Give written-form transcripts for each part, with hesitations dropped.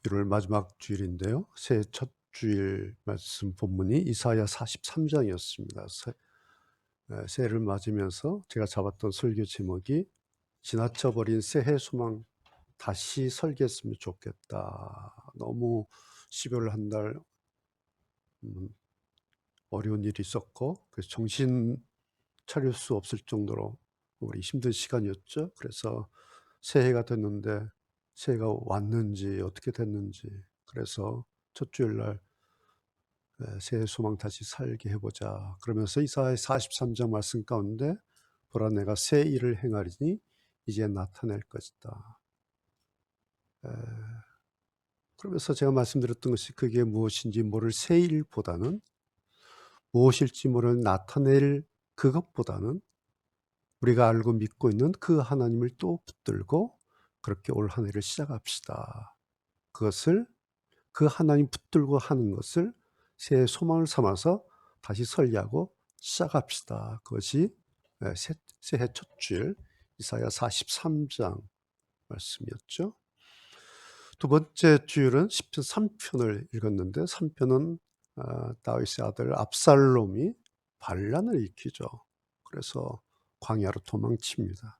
11월 마지막 주일인데요. 새해 첫 주일 말씀 본문이 이사야 43장이었습니다. 새해를 맞으면서 제가 잡았던 설교 제목이 지나쳐버린 새해 소망 다시 설계했으면 좋겠다. 너무 12월 한 달 어려운 일이 있었고 그래서 정신 차릴 수 없을 정도로 우리 힘든 시간이었죠. 그래서 새해가 됐는데 새해가 왔는지 어떻게 됐는지 그래서 첫 주일날 새해 소망 다시 살게 해보자. 그러면서 이사야 43장 말씀 가운데 보라 내가 새 일을 행하리니 이제 나타낼 것이다. 그러면서 제가 말씀드렸던 것이 그게 무엇인지 모를 새 일보다는 무엇일지 모를 나타낼 그것보다는 우리가 알고 믿고 있는 그 하나님을 또 붙들고 그렇게 올 한 해를 시작합시다. 그것을 그 하나님 붙들고 하는 것을 새해 소망을 삼아서 다시 설계하고 시작합시다. 그것이 새해 첫 주일 이사야 43장 말씀이었죠. 두 번째 주일은 시편 3편을 읽었는데 3편은 다윗의 아들 압살롬이 반란을 일으키죠. 그래서 광야로 도망칩니다.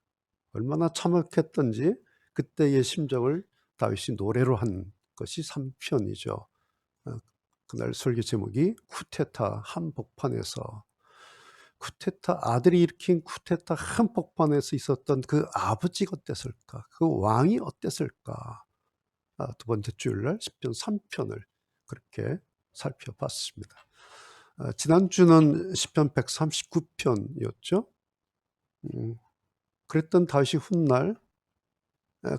얼마나 참혹했던지 그때의 심정을 다윗이 노래로 한 것이 3편이죠. 그날 설교 제목이 쿠데타 한복판에서, 쿠데타 아들이 일으킨 쿠데타 한복판에서 있었던 그 아버지가 어땠을까, 그 왕이 어땠을까. 두 번째 주일날 시편 3편을 그렇게 살펴봤습니다. 지난주는 시편 139편이었죠. 그랬던 다윗이 훗날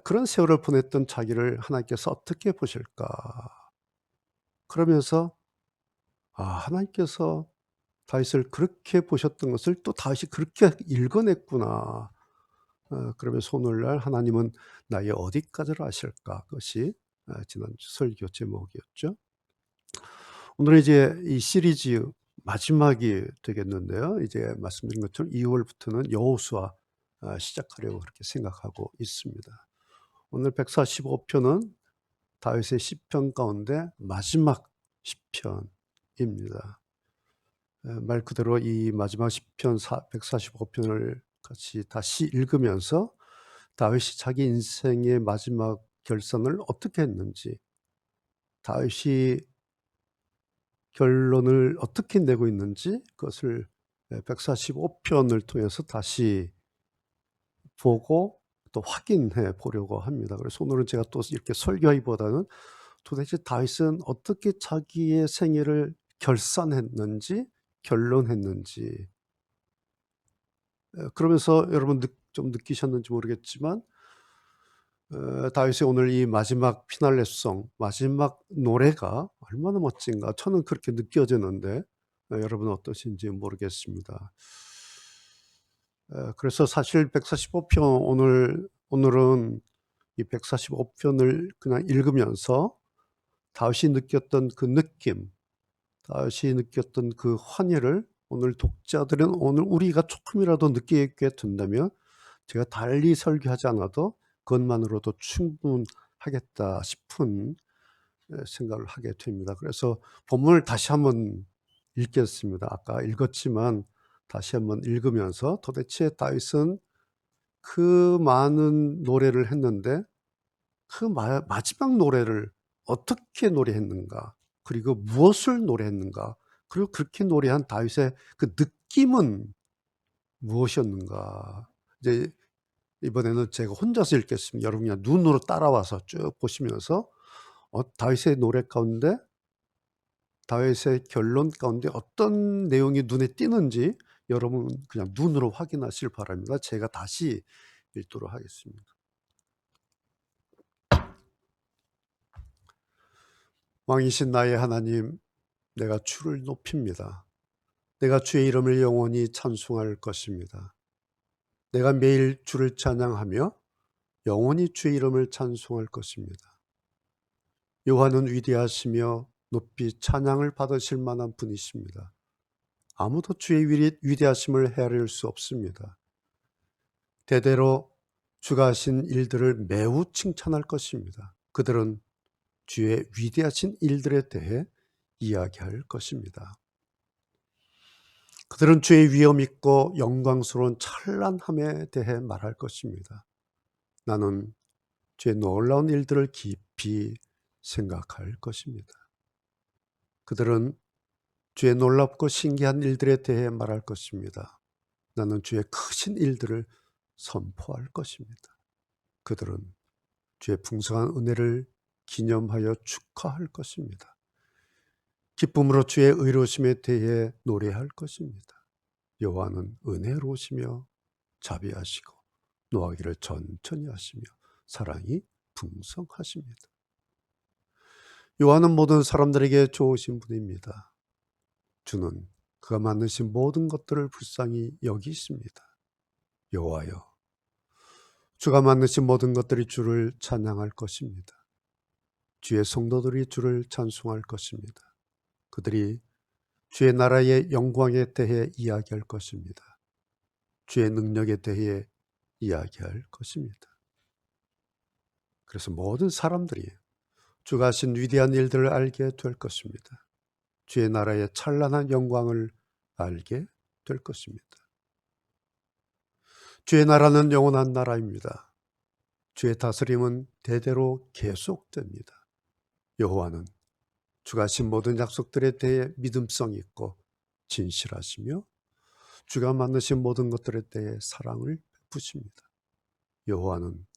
그런 세월을 보냈던 자기를 하나님께서 어떻게 보실까. 그러면서 하나님께서 다윗을 그렇게 보셨던 것을 또 다윗이 그렇게 읽어냈구나. 그러면서 오늘날 하나님은 나의 어디까지를 아실까. 그것이 지난주 설교 제목이었죠. 오늘은 이제 이 시리즈 마지막이 되겠는데요. 이제 말씀드린 것처럼 2월부터는 여호수아 시작하려고 그렇게 생각하고 있습니다. 오늘 145편은 다윗의 시편 가운데 마지막 시편입니다. 말 그대로 이 마지막 시편 145편을 같이 다시 읽으면서 다윗이 자기 인생의 마지막 결선을 어떻게 했는지, 다윗이 결론을 어떻게 내고 있는지 그것을 145편을 통해서 다시 보고 또 확인해 보려고 합니다. 그래서 오늘은 제가 또 이렇게 설교하기보다는 도대체 다윗은 어떻게 자기의 생애를 결산했는지, 결론했는지, 그러면서 여러분 좀 느끼셨는지 모르겠지만 다윗의 오늘 이 마지막 피날레송, 마지막 노래가 얼마나 멋진가 저는 그렇게 느껴지는데 여러분 어떠신지 모르겠습니다. 그래서 사실 145편 오늘은 이 145편을 그냥 읽으면서 다윗이 느꼈던 그 느낌, 다윗이 느꼈던 그 환희를 오늘 독자들은, 오늘 우리가 조금이라도 느끼게 된다면 제가 달리 설교하지 않아도 그것만으로도 충분하겠다 싶은 생각을 하게 됩니다. 그래서 본문을 다시 한번 읽겠습니다. 아까 읽었지만 다시 한번 읽으면서 도대체 다윗은 그 많은 노래를 했는데 그 마지막 노래를 어떻게 노래했는가, 그리고 무엇을 노래했는가, 그리고 그렇게 노래한 다윗의 그 느낌은 무엇이었는가. 이제 이번에는 제가 혼자서 읽겠습니다. 여러분 그냥 눈으로 따라와서 쭉 보시면서 다윗의 노래 가운데, 다윗의 결론 가운데 어떤 내용이 눈에 띄는지 여러분 그냥 눈으로 확인하시길 바랍니다. 제가 다시 읽도록 하겠습니다. 왕이신 나의 하나님, 내가 주를 높입니다. 내가 주의 이름을 영원히 찬송할 것입니다. 내가 매일 주를 찬양하며 영원히 주의 이름을 찬송할 것입니다. 여호와는 위대하시며 높이 찬양을 받으실 만한 분이십니다. 아무도 주의 위대하심을 헤아릴 수 없습니다. 대대로 주가 하신 일들을 매우 칭찬할 것입니다. 그들은 주의 위대하신 일들에 대해 이야기할 것입니다. 그들은 주의 위엄 있고 영광스러운 찬란함에 대해 말할 것입니다. 나는 주의 놀라운 일들을 깊이 생각할 것입니다. 그들은 주의 놀랍고 신기한 일들에 대해 말할 것입니다. 나는 주의 크신 일들을 선포할 것입니다. 그들은 주의 풍성한 은혜를 기념하여 축하할 것입니다. 기쁨으로 주의 의로우심에 대해 노래할 것입니다. 여호와는 은혜로우시며 자비하시고 노하기를 천천히 하시며 사랑이 풍성하십니다. 여호와는 모든 사람들에게 좋으신 분입니다. 주는 그가 만드신 모든 것들을 불쌍히 여기십니다. 여호와여, 주가 만드신 모든 것들이 주를 찬양할 것입니다. 주의 성도들이 주를 찬송할 것입니다. 그들이 주의 나라의 영광에 대해 이야기할 것입니다. 주의 능력에 대해 이야기할 것입니다. 그래서 모든 사람들이 주가 하신 위대한 일들을 알게 될 것입니다. 주의 나라의 찬란한 영광을 알게 될 것입니다. 주의 나라는 영원한 나라입니다. 주의 다스림은 대대로 계속됩니다. 여호와는 주가 하신 모든 약속들에 대해 믿음성 있고 진실하시며 주가 만드신 모든 것들에 대해 사랑을 베푸십니다. 여호와는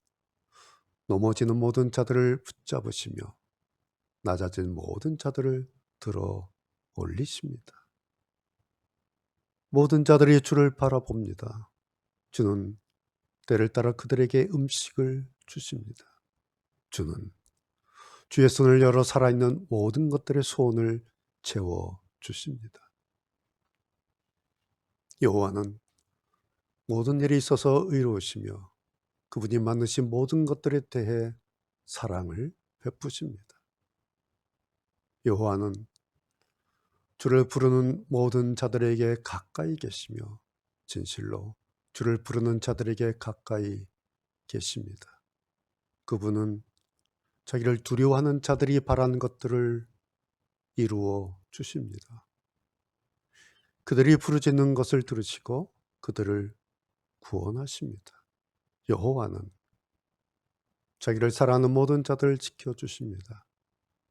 넘어지는 모든 자들을 붙잡으시며 낮아진 모든 자들을 들어 올리십니다. 모든 자들이 주를 바라봅니다. 주는 때를 따라 그들에게 음식을 주십니다. 주는 주의 손을 열어 살아있는 모든 것들의 소원을 채워 주십니다. 여호와는 모든 일에 있어서 의로우시며 그분이 만드신 모든 것들에 대해 사랑을 베푸십니다. 여호와는 주를 부르는 모든 자들에게 가까이 계시며 진실로 주를 부르는 자들에게 가까이 계십니다. 그분은 자기를 두려워하는 자들이 바라는 것들을 이루어 주십니다. 그들이 부르짖는 것을 들으시고 그들을 구원하십니다. 여호와는 자기를 사랑하는 모든 자들을 지켜주십니다.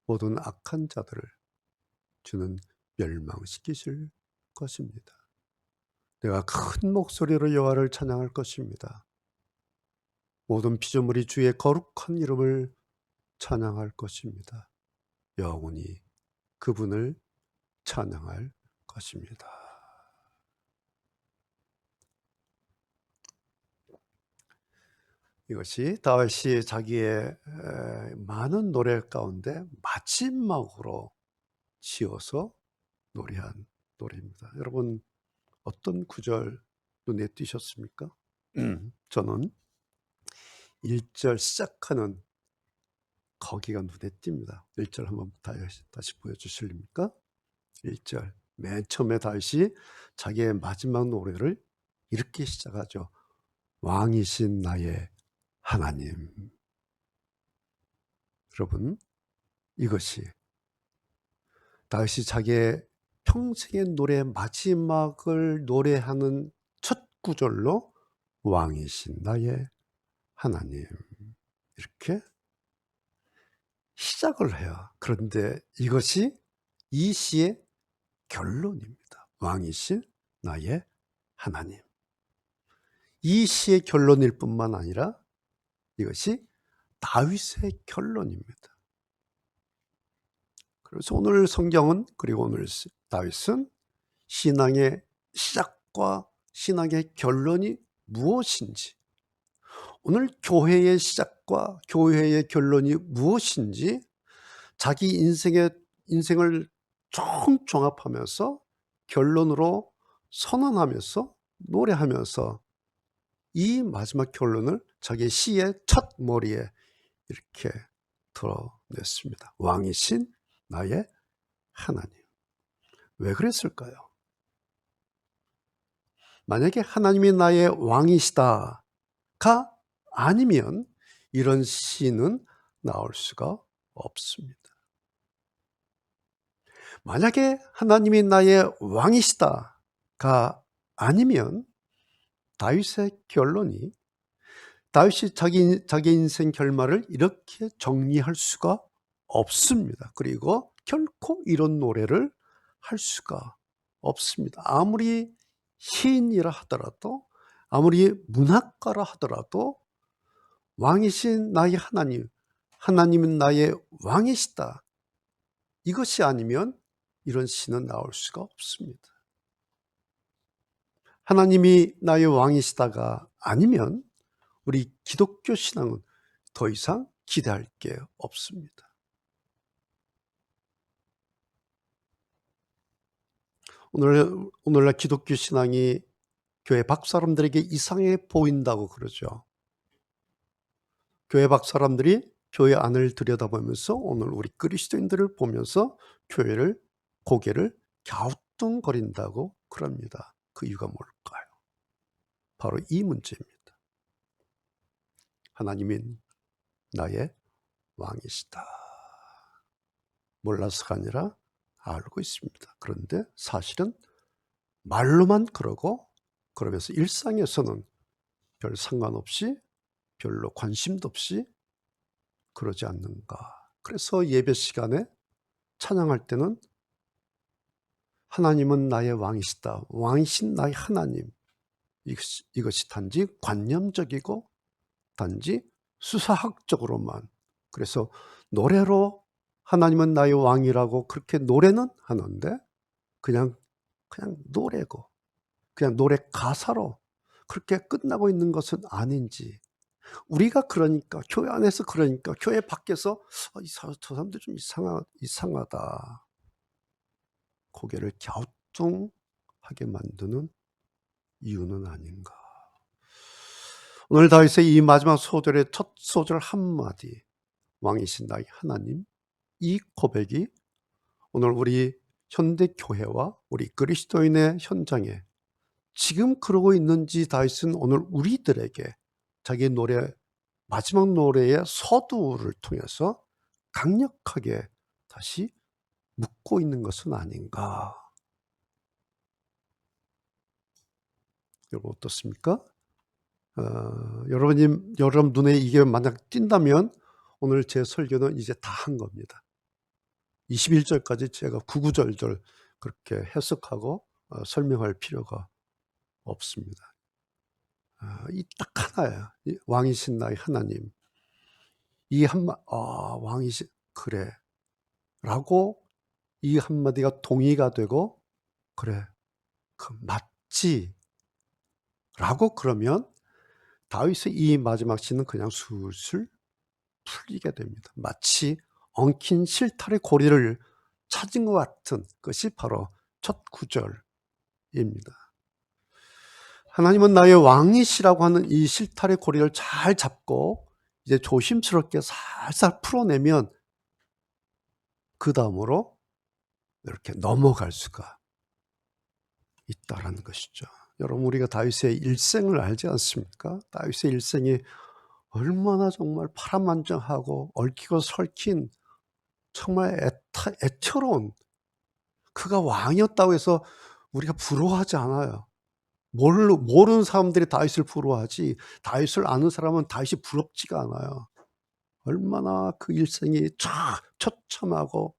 모든 악한 자들을 주는 멸망시키실 것입니다. 내가 큰 목소리로 여호와를 찬양할 것입니다. 모든 피조물이 주의 거룩한 이름을 찬양할 것입니다. 영원히 그분을 찬양할 것입니다. 이것이 다윗이 자기의 많은 노래 가운데 마지막으로 지어서 노래한 노래입니다. 여러분 어떤 구절 눈에 띄셨습니까? 저는 1절 시작하는 거기가 눈에 띕니다. 1절 한번 다시 보여주실립니까? 1절 맨 처음에 다윗이 자기의 마지막 노래를 이렇게 시작하죠. 왕이신 나의 하나님. 여러분 이것이 다윗이 자기의 평생의 노래 마지막을 노래하는 첫 구절로 왕이신 나의 하나님 이렇게 시작을 해요. 그런데 이것이 이 시의 결론입니다. 왕이신 나의 하나님. 이 시의 결론일 뿐만 아니라 이것이 다윗의 결론입니다. 그래서 오늘 성경은 그리고 오늘 다윗은 신앙의 시작과 신앙의 결론이 무엇인지, 오늘 교회의 시작과 교회의 결론이 무엇인지 자기 인생을 종합하면서 결론으로 선언하면서 노래하면서 이 마지막 결론을 자기 시의 첫 머리에 이렇게 드러냈습니다. 왕이신 나의 하나님. 왜 그랬을까요? 만약에 하나님이 나의 왕이시다가 아니면 이런 시는 나올 수가 없습니다. 만약에 하나님이 나의 왕이시다가 아니면 다윗의 결론이 다윗이 자기 인생 결말을 이렇게 정리할 수가 없습니다. 그리고 결코 이런 노래를 할 수가 없습니다. 아무리 시인이라 하더라도 아무리 문학가라 하더라도 왕이신 나의 하나님, 하나님은 나의 왕이시다. 이것이 아니면 이런 시는 나올 수가 없습니다. 하나님이 나의 왕이시다가 아니면 우리 기독교 신앙은 더 이상 기대할 게 없습니다. 오늘날 기독교 신앙이 교회 밖 사람들에게 이상해 보인다고 그러죠. 교회 밖 사람들이 교회 안을 들여다보면서 오늘 우리 그리스도인들을 보면서 고개를 갸우뚱거린다고 그럽니다. 그 이유가 뭘까요? 바로 이 문제입니다. 하나님은 나의 왕이시다. 몰라서가 아니라 알고 있습니다. 그런데 사실은 말로만 그러면서 일상에서는 별 상관없이 별로 관심도 없이 그러지 않는가. 그래서 예배 시간에 찬양할 때는 하나님은 나의 왕이시다. 왕이신 나의 하나님. 이것이 단지 관념적이고 단지 수사학적으로만. 그래서 노래로 하나님은 나의 왕이라고 그렇게 노래는 하는데 그냥 노래고 그냥 노래 가사로 그렇게 끝나고 있는 것은 아닌지. 우리가 그러니까 교회 안에서 그러니까 교회 밖에서 저 사람들 좀 이상하다. 고개를 갸우뚱하게 만드는 이유는 아닌가. 오늘 다윗의 이 마지막 소절의 첫 소절 한마디, 왕이신 나의 하나님, 이 고백이 오늘 우리 현대교회와 우리 그리스도인의 현장에 지금 그러고 있는지 다윗은 오늘 우리들에게 자기 마지막 노래의 서두를 통해서 강력하게 다시 묻고 있는 것은 아닌가. 여러분 어떻습니까? 여러분 눈에 이게 만약 띈다면 오늘 제 설교는 이제 다 한 겁니다. 21절까지 제가 구구절절 그렇게 해석하고 설명할 필요가 없습니다. 이 딱 하나야. 왕이신 나의 하나님. 이 왕이신, 그래. 라고 이 한마디가 동의가 되고, 그래. 맞지. 라고 그러면 다윗의 이 마지막 시는 그냥 술술 풀리게 됩니다. 마치 엉킨 실타래 고리를 찾은 것 같은 것이 바로 첫 구절입니다. 하나님은 나의 왕이시라고 하는 이 실타래 고리를 잘 잡고 이제 조심스럽게 살살 풀어내면 그 다음으로 이렇게 넘어갈 수가 있다라는 것이죠. 여러분 우리가 다윗의 일생을 알지 않습니까? 다윗의 일생이 얼마나 정말 파란만장하고 얽히고 설킨 정말 애처로운, 그가 왕이었다고 해서 우리가 부러워하지 않아요. 모르는 사람들이 다윗을 부러워하지 다윗을 아는 사람은 다윗이 부럽지가 않아요. 얼마나 그 일생이 처참하고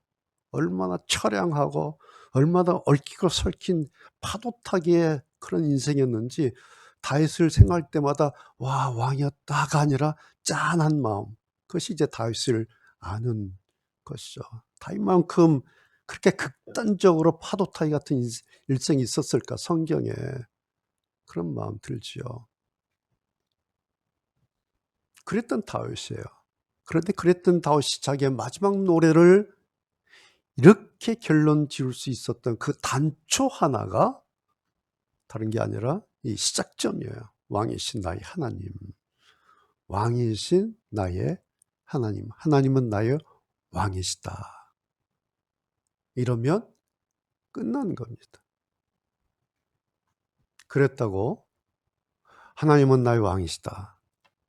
얼마나 처량하고 얼마나 얽히고 설킨 파도타기의 그런 인생이었는지 다윗을 생각할 때마다 와 왕이었다가 아니라 짠한 마음, 그것이 이제 다윗을 아는 것이죠. 다윗만큼 그렇게 극단적으로 파도타기 같은 일생이 있었을까 성경에. 그런 마음 들지요. 그랬던 다윗이에요. 그런데 그랬던 다윗이 자기의 마지막 노래를 이렇게 결론 지을 수 있었던 그 단초 하나가 다른 게 아니라 이 시작점이에요. 왕이신 나의 하나님. 왕이신 나의 하나님. 하나님은 나의 왕이시다. 이러면 끝나는 겁니다. 그랬다고 하나님은 나의 왕이시다.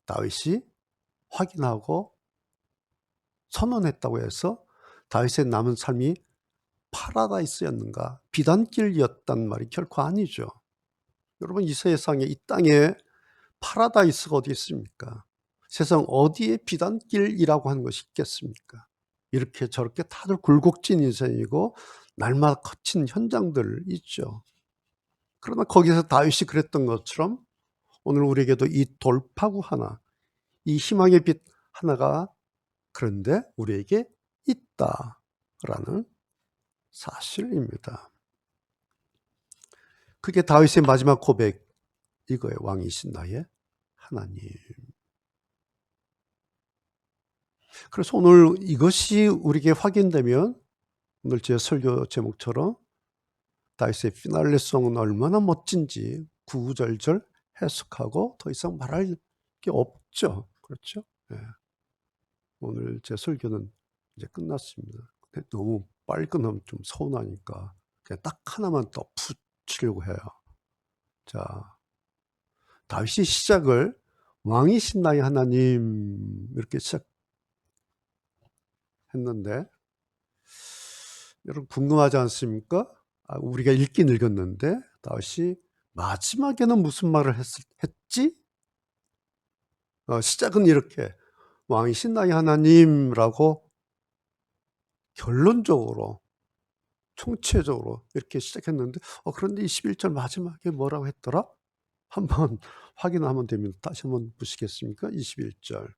다윗이 확인하고 선언했다고 해서 다윗의 남은 삶이 파라다이스였는가? 비단길이었단 말이 결코 아니죠. 여러분, 이 세상에, 이 땅에 파라다이스가 어디 있습니까? 세상 어디에 비단길이라고 하는 것이 있겠습니까? 이렇게 저렇게 다들 굴곡진 인생이고 날마다 거친 현장들 있죠. 그러나 거기서 다윗이 그랬던 것처럼 오늘 우리에게도 이 돌파구 하나, 이 희망의 빛 하나가 그런데 우리에게 있다라는 사실입니다. 그게 다윗의 마지막 고백 이거예요. 왕이신 나의 하나님. 그래서 오늘 이것이 우리에게 확인되면 오늘 제 설교 제목처럼 다윗의 피날레송은 얼마나 멋진지 구구절절 해석하고 더 이상 말할 게 없죠. 그렇죠? 네. 오늘 제 설교는 이제 끝났습니다. 근데 너무 빨리 끝나면 좀 서운하니까 그냥 딱 하나만 더 붙이려고 해요. 자, 다윗이 시작을 왕이신 나의 하나님 이렇게 시작했는데 여러분 궁금하지 않습니까? 우리가 읽긴 읽었는데 다윗이 마지막에는 무슨 말을 했지? 시작은 이렇게 왕이신 나의 하나님이라고 결론적으로 총체적으로 이렇게 시작했는데 그런데 21절 마지막에 뭐라고 했더라? 한번 확인하면 됩니다. 다시 한번 보시겠습니까? 21절.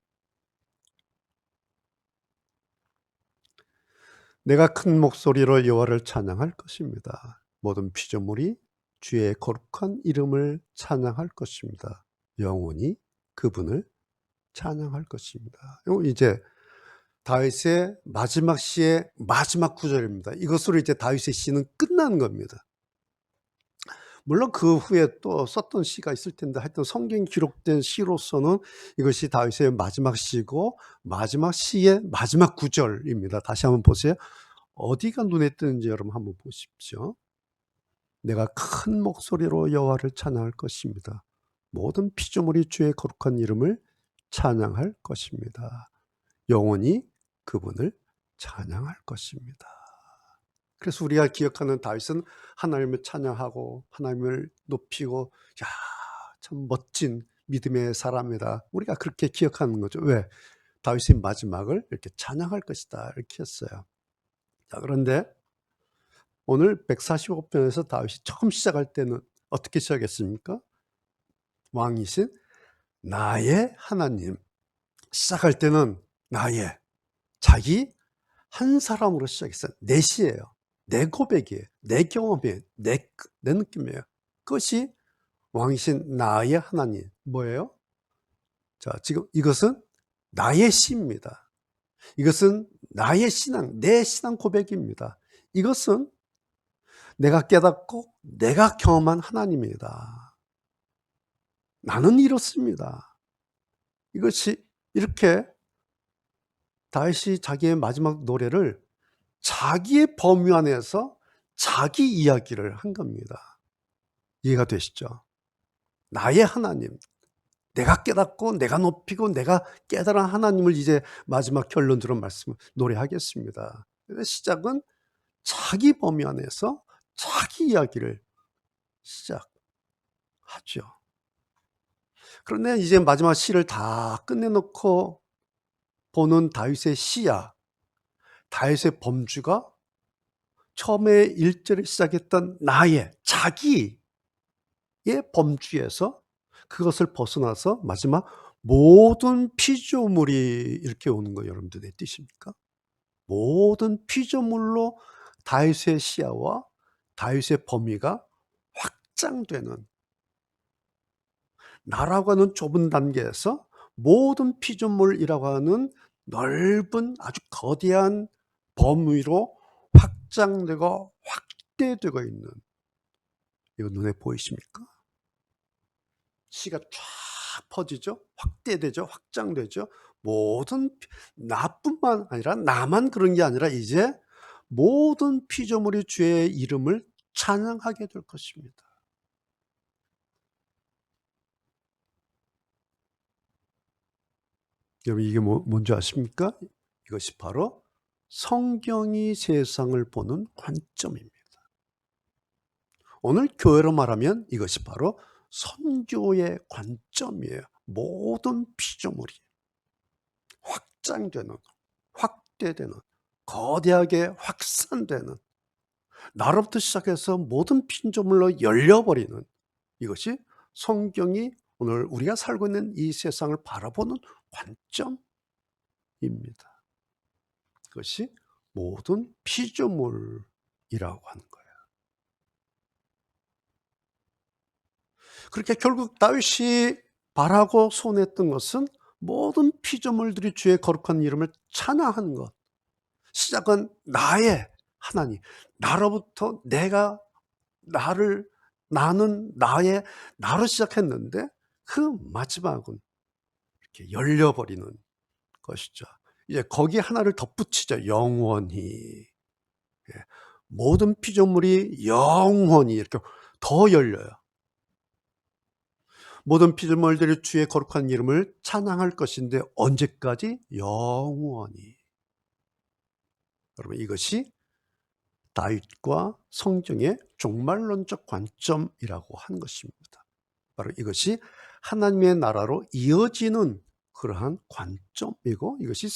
내가 큰 목소리로 여호와를 찬양할 것입니다. 모든 피조물이 주의 거룩한 이름을 찬양할 것입니다. 영원히 그분을 찬양할 것입니다. 이제 다윗의 마지막 시의 마지막 구절입니다. 이것으로 이제 다윗의 시는 끝나는 겁니다. 물론 그 후에 또 썼던 시가 있을 텐데 하여튼 성경에 기록된 시로서는 이것이 다윗의 마지막 시고 마지막 시의 마지막 구절입니다. 다시 한번 보세요. 어디가 눈에 띄는지 여러분 한번 보십시오. 내가 큰 목소리로 여호와를 찬양할 것입니다. 모든 피조물이 주의 거룩한 이름을 찬양할 것입니다. 영원히 그분을 찬양할 것입니다. 그래서 우리가 기억하는 다윗은 하나님을 찬양하고 하나님을 높이고 야, 참 멋진 믿음의 사람이다. 우리가 그렇게 기억하는 거죠. 왜? 다윗의 마지막을 이렇게 찬양할 것이다. 이렇게 했어요. 자, 그런데 오늘 145편에서 다윗이 처음 시작할 때는 어떻게 시작했습니까? 왕이신 나의 하나님. 시작할 때는 나의, 자기 한 사람으로 시작했어요. 내 시예요. 내 고백이에요. 내 경험이에요. 내 느낌이에요. 그것이 왕이신 나의 하나님. 뭐예요? 자, 지금 이것은 나의 시입니다. 이것은 나의 신앙, 내 신앙 고백입니다. 이것은 내가 깨닫고 내가 경험한 하나님이다. 나는 이렇습니다. 이것이 이렇게 다윗이 자기의 마지막 노래를 자기의 범위 안에서 자기 이야기를 한 겁니다. 이해가 되시죠? 나의 하나님, 내가 깨닫고 내가 높이고 내가 깨달은 하나님을 이제 마지막 결론으로 노래하겠습니다. 시작은 자기 범위 안에서 자기 이야기를 시작하죠. 그런데 이제 마지막 시를 다 끝내놓고 보는 다윗의 시야, 다윗의 범주가 처음에 1절에 시작했던 나의, 자기의 범주에서 그것을 벗어나서 마지막 모든 피조물이 이렇게 오는 거 여러분들 내 뜻입니까? 모든 피조물로 다윗의 시야와 다윗의 범위가 확장되는, 나라고 하는 좁은 단계에서 모든 피조물이라고 하는 넓은 아주 거대한 범위로 확장되고 확대되고 있는, 이거 눈에 보이십니까? 시가 쫙 퍼지죠. 확대되죠. 확장되죠. 모든 나뿐만 아니라 나만 그런 게 아니라 이제 모든 피조물이 주의 이름을 찬양하게 될 것입니다. 여러분 이게 뭔지 아십니까? 이것이 바로 성경이 세상을 보는 관점입니다. 오늘 교회로 말하면 이것이 바로 선교의 관점이에요. 모든 피조물이 확장되는, 확대되는, 거대하게 확산되는, 나로부터 시작해서 모든 피조물로 열려버리는, 이것이 성경이 오늘 우리가 살고 있는 이 세상을 바라보는 관점입니다. 그것이 모든 피조물이라고 하는 거예요. 그렇게 결국 다윗이 바라고 소원했던 것은 모든 피조물들이 주의 거룩한 이름을 찬양하는 것. 시작은 나의 하나님, 나로부터 나는 나의 나로 시작했는데 그 마지막은 이렇게 열려버리는 것이죠. 이제 거기에 하나를 덧붙이죠. 영원히. 예. 모든 피조물이 영원히 이렇게 더 열려요. 모든 피조물들이 주의 거룩한 이름을 찬양할 것인데 언제까지? 영원히. 여러분, 이것이 다윗과 성경의 종말론적 관점이라고 하는 것입니다. 바로 이것이 하나님의 나라로 이어지는 그러한 관점이고, 이것이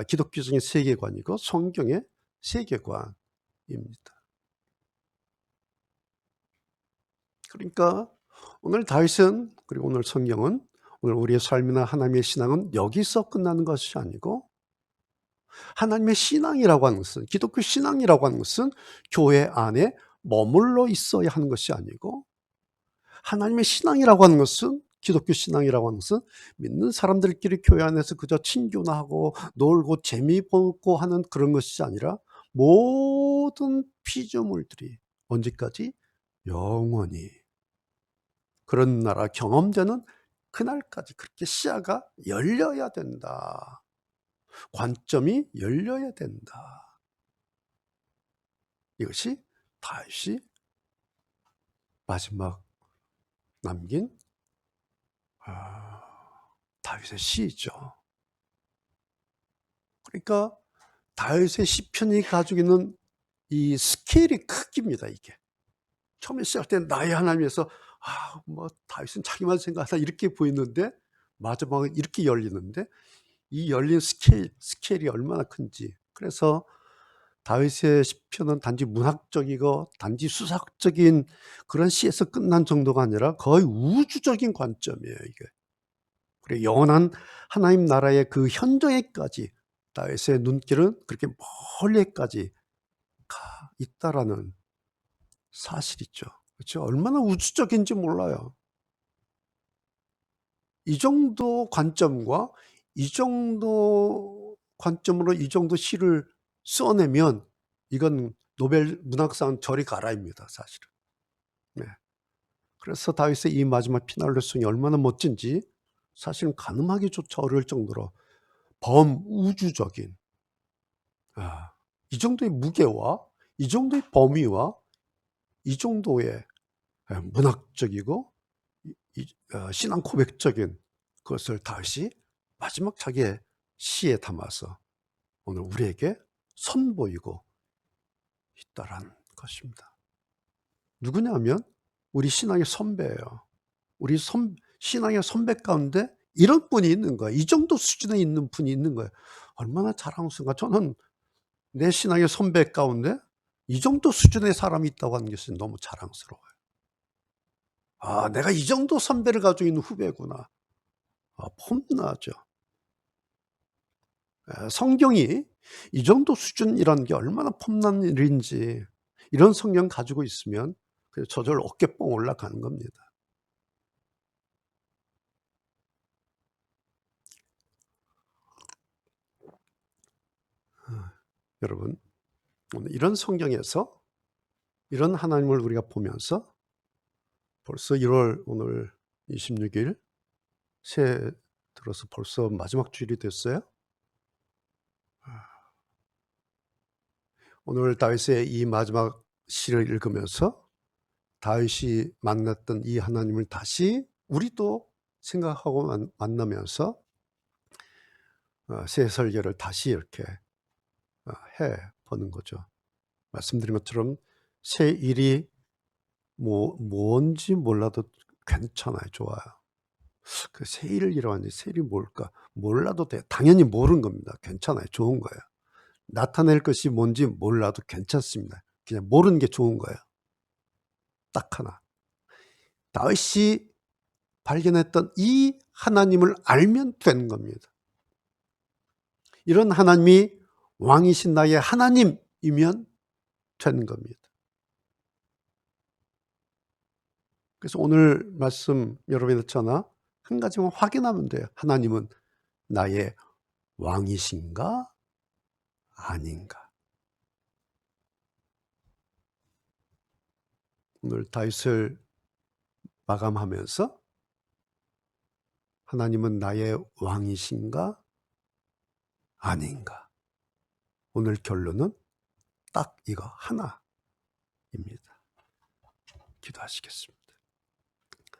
기독교적인 세계관이고 성경의 세계관입니다. 그러니까 오늘 다윗은, 그리고 오늘 성경은, 오늘 우리의 삶이나 하나님의 신앙은 여기서 끝나는 것이 아니고, 하나님의 신앙이라고 하는 것은, 기독교 신앙이라고 하는 것은 교회 안에 머물러 있어야 하는 것이 아니고, 하나님의 신앙이라고 하는 것은, 기독교 신앙이라고 하는 것은 믿는 사람들끼리 교회 안에서 그저 친교나 하고 놀고 재미 보고 하는 그런 것이 아니라 모든 피조물들이 언제까지? 영원히 그런 나라 경험되는 그날까지 그렇게 시야가 열려야 된다. 관점이 열려야 된다. 이것이 다윗이 마지막 남긴 다윗의 시죠. 그러니까 다윗의 시편이 가지고 있는 이 스케일이 크기입니다. 이게 처음에 시작할 때 나의 하나님에서 다윗은 자기만 생각하다 이렇게 보이는데 마지막은 이렇게 열리는데, 이 열린 스케일이 얼마나 큰지. 그래서 다윗의 시편은 단지 문학적이고 단지 수학적인 그런 시에서 끝난 정도가 아니라 거의 우주적인 관점이에요, 이게. 그리고 영원한 하나님 나라의 그 현장에까지 다윗의 눈길은 그렇게 멀리까지 가 있다라는 사실이죠. 그렇죠? 얼마나 우주적인지 몰라요. 이 정도 관점과 이 정도 관점으로 이 정도 시를 써내면 이건 노벨 문학상 저리 가라입니다, 사실은. 네. 그래서 다윗의 이 마지막 피날레송이 얼마나 멋진지 사실은 가늠하기조차 어려울 정도로 범우주적인, 이 정도의 무게와 이 정도의 범위와 이 정도의 문학적이고 신앙 고백적인 것을 다윗이 마지막 자기의 시에 담아서 오늘 우리에게 선보이고 있다라는 것입니다. 누구냐면 우리 신앙의 선배예요. 우리 신앙의 선배 가운데 이런 분이 있는 거예요. 이 정도 수준에 있는 분이 있는 거예요. 얼마나 자랑스러운가. 저는 내 신앙의 선배 가운데 이 정도 수준의 사람이 있다고 하는 것이 너무 자랑스러워요. 내가 이 정도 선배를 가지고 있는 후배구나. 폼나죠. 성경이 이 정도 수준이라는 게 얼마나 폼난 일인지, 이런 성경 가지고 있으면 저절로 어깨뽕 올라가는 겁니다. 여러분, 오늘 이런 성경에서 이런 하나님을 우리가 보면서 벌써 1월 오늘 26일 새해 들어서 벌써 마지막 주일이 됐어요. 오늘 다윗의 이 마지막 시를 읽으면서 다윗이 만났던 이 하나님을 다시 우리도 생각하고 만나면서 새 설계를 다시 이렇게 해 보는 거죠. 말씀드린 것처럼 새 일이 뭔지 몰라도 괜찮아요. 좋아요. 그 새 일이라고 하는데 새 일이 뭘까? 몰라도 돼요. 당연히 모르는 겁니다. 괜찮아요. 좋은 거예요. 나타낼 것이 뭔지 몰라도 괜찮습니다. 그냥 모르는 게 좋은 거예요. 딱 하나. 다윗이 발견했던 이 하나님을 알면 되는 겁니다. 이런 하나님이 왕이신 나의 하나님이면 되는 겁니다. 그래서 오늘 말씀 여러분이 듣잖아. 한 가지만 확인하면 돼요. 하나님은 나의 왕이신가? 아닌가? 오늘 다윗을 마감하면서 하나님은 나의 왕이신가? 아닌가? 오늘 결론은 딱 이거 하나입니다. 기도하시겠습니다.